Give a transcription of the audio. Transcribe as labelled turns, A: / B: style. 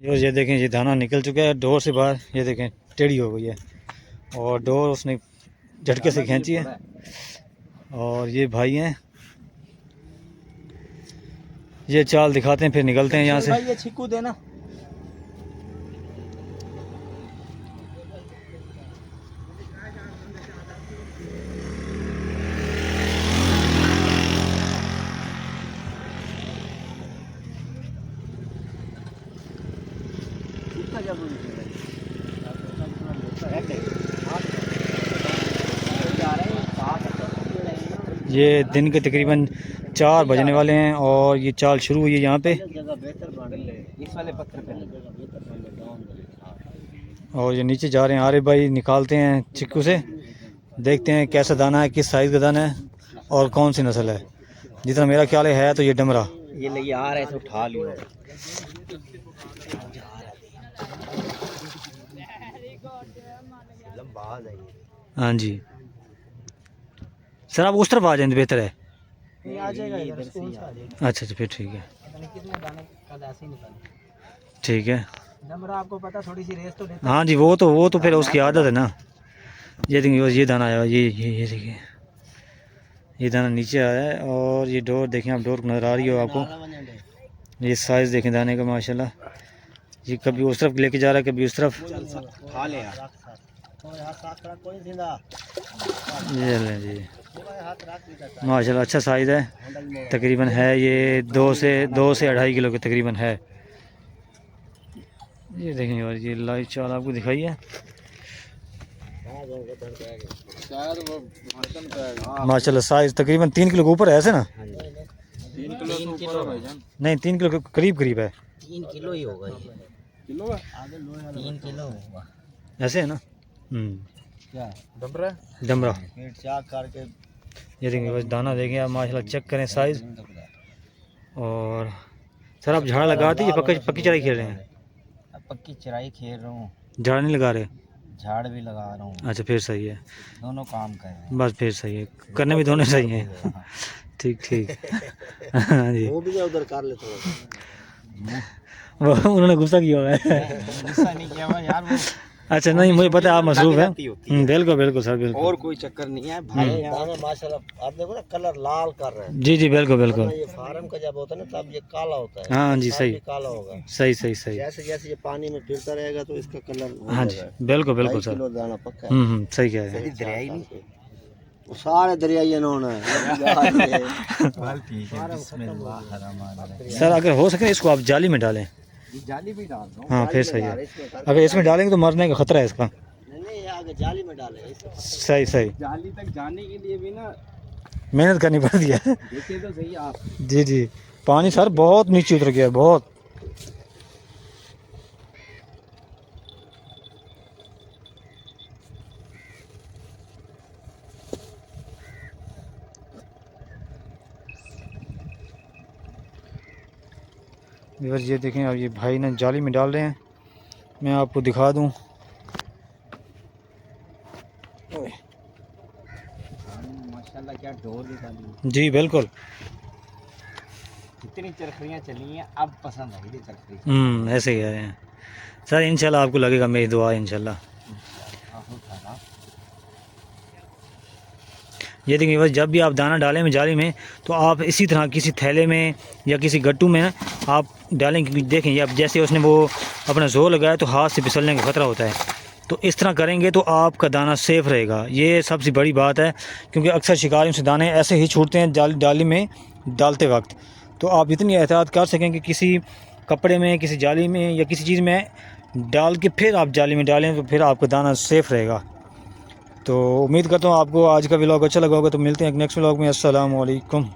A: ये देखें, ये दाना निकल चुका है डोर से बाहर। ये देखें टेढ़ी हो गई है और डोर उसने झटके से खींची है। और ये भाई हैं, ये चाल दिखाते हैं फिर निकलते हैं यहाँ से।
B: ये छिक्कू देना।
A: ये दिन के तकरीबन 4 बजने वाले हैं और ये चाल शुरू हुई है यहाँ पे। और ये नीचे जा रहे हैं, आरे भाई निकालते हैं चिक्कू से, देखते हैं कैसा दाना है, किस साइज़ का दाना है और कौन सी नस्ल है। जितना मेरा ख्याल है तो ये डमरा।
B: ये लगी आ रहा है तो उठा लियो।
A: हाँ जी सर, आप उस तरफ आ जाएं तो बेहतर है।
B: नहीं आ जाएगा इधर से ही आ जाएगा।
A: अच्छा फिर ठीक है,
B: कितने दाने कल ऐसे ही निकाले।
A: ठीक है।
B: डमरा आपको पता थोड़ी सी रेस तो देता।
A: हाँ जी वो तो फिर उसकी आदत है ना। ये देखिए ये दाना आया, ये देखिए ये दाना नीचे आया है। और ये डोर देखें आप, डोर नज़र आ रही हो आपको। ये साइज़ देखें दाने का माशाल्लाह। ये कभी उस तरफ लेके जा रहा है, कभी उस तरफ। ये लें जी माशाल्लाह, अच्छा साइज़ है। तकरीबन है ये 2 से 2.5 किलो के तकरीबन है। ये देखें और ये लाइव चाल आपको दिखाई है माशाल्लाह। साइज़ तकरीबन 3 किलो के ऊपर है ऐसे ना।
B: 3 किलो
A: नहीं 3 किलो के करीब है।
B: 3 किलो ही होगा ये। 3 किलो होगा
A: ऐसे है ना।
B: क्या डमरा
A: पेट
B: चाक करके।
A: ये देखें बस दाना देखें आप माशाल्लाह, चेक करें साइज़। और सर आप झाड़ लगाते हैं या पक्की चराई खेल रहे हैं?
B: पक्की चराई खेल रहा हूँ,
A: झाड़ नहीं लगा रहे?
B: झाड़ भी लगा रहा हूँ।
A: अच्छा फिर सही है,
B: दोनों काम कर रहे हैं।
A: बस फिर सही है, करने भी दोनों सही हैं। ठीक हाँ जी।
B: वो भी उधर कर ले थोड़ा।
A: वो उन्होंने गुस्सा किया हुआ है।
B: गुस्सा नहीं किया हुआ यार वो।
A: अच्छा नहीं मुझे पता है आप मसरूफ़ हैं। बिल्कुल सर बिल्कुल।
B: और कोई चक्कर नहीं है भाई। दाना माशाल्लाह आप देखो ना कलर लाल कर रहे हैं।
A: जी बिल्कुल।
B: ये फार्म का जब होता है ना तब ये काला होता है।
A: हाँ जी सही,
B: काला होगा।
A: सही।
B: जैसे जैसे ये पानी में फिरता रहेगा तो इसका कलर। हाँ जी
A: बिल्कुल सर।
B: दाना पक्का है।
A: सही कह रहे हैं।
B: दरियाई नहीं वो सारे दरियाई है।
A: सर अगर हो सके इसको आप जाली में डालें।
B: जाली भी डाल दो।
A: हाँ फिर सही है। अगर इसमें डालेंगे तो मरने का खतरा है इसका।
B: नहीं आगे जाली में डाले।
A: सही
B: जाली तक जाने के लिए भी ना
A: मेहनत करनी पड़ती है।
B: देखिए तो सही आप।
A: जी पानी सर बहुत नीचे उतर गया है, बहुत। ये देखें अब ये भाई ने जाली में डाल रहे हैं, मैं आपको दिखा दूं।
B: माशाल्लाह क्या डोर निकाली।
A: जी बिल्कुल।
B: कितनी चरखड़ियाँ चली हैं अब पसंद आई थी चरखड़ी।
A: ऐसे ही कह रहे हैं सर, इंशाल्लाह आपको लगेगा, मेरी दुआ है इंशाल्लाह। ये देखिए बस जब भी आप दाना डालें जाली में तो आप इसी तरह किसी थैले में या किसी गट्टू में आप डालें, क्योंकि देखें ये अब जैसे उसने वो अपना जोर लगाया तो हाथ से फिसलने का ख़तरा होता है। तो इस तरह करेंगे तो आपका दाना सेफ़ रहेगा, ये सबसे बड़ी बात है। क्योंकि अक्सर शिकारियों से दाने ऐसे ही छूटते हैं डाली में डालते वक्त। तो आप इतनी एहतियात कर सकें कि किसी कपड़े में, किसी जाली में या किसी चीज़ में डाल के फिर आप जाली में डालें तो फिर आपका दाना सेफ़ रहेगा। तो उम्मीद करता हूँ आपको आज का व्लॉग अच्छा लगा होगा। तो मिलते हैं एक नेक्स्ट व्लॉग में। अस्सलाम वालेकुम।